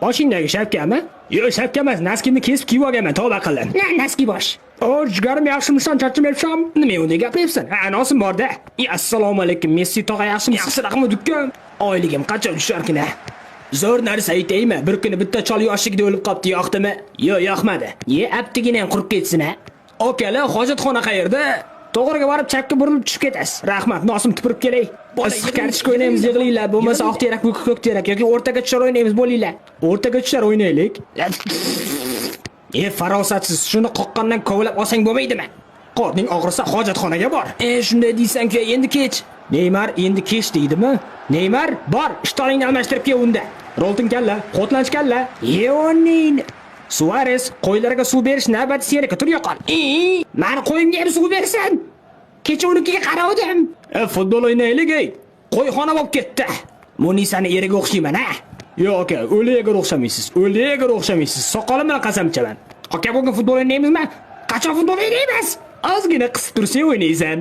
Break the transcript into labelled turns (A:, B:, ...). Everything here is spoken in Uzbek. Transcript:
A: Boshingdagi shapkami? Yo'q, shapka emas, naskimni kesib kiyib olganman, tavba qilin.
B: Naski bosh.
A: Jigarim yaxshimisan, charchamayapsan? Nima unday gapiryapsan? Ha, nosim bor-da. Assalomu alaykum, Messi tog'a yaxshimisiz? Yaxshi raqam dukkan. Oyligim qancha tusharkin? Zo'r narsa aytaymi? Bir kuni bitta chol yoshligida o'lib qopti, yoqdimi? Yo'q, yoqmadi. Aptigina ham qurib ketsin ha. Okalar, hojatxona qayerda? To'g'riga borib chapga burilib tushib ketasiz. Rahmat, nosim tupurib kelay. Issiq kartoshka o'ynaymiz, yig'linglar. Bo'lmasa oq terak, bu ko'k terak yoki o'rtaga tushar o'ynaymiz, bo'linglar. O'rtaga tushar o'ynaylik. Farosatsiz, shuni qoqqandan kovlab olsang bo'lmaydimi? Qorning og'risa hojatxonaga bor. Shunday deysan-ku, endi kech. Neymar endi kech deydimi? Neymar, bor, ishtoningni almashtirib kel unda. Roltin kalla, qotlanch kalla. Yo'nin. Suarez, qo'ylarga suv berish navbati seniki, tur yo'qol. Meni qo'yimga ham suv bersan. Kecha unikiga qaradim. Futbol o'ynaylik, ey. Qo'yxona bo'lib ketdi. Munisani eriga o'xshayman, ha? Yo'q, aka, o'liga o'xshamaysiz. O'liga o'xshamaysiz. Soqolim bilan qasam ichaman. Aka, bugun futbol o'ynaymizmi? Qachon futbol o'ynaymiz? Ozgina qisib tursang o'ynaysan.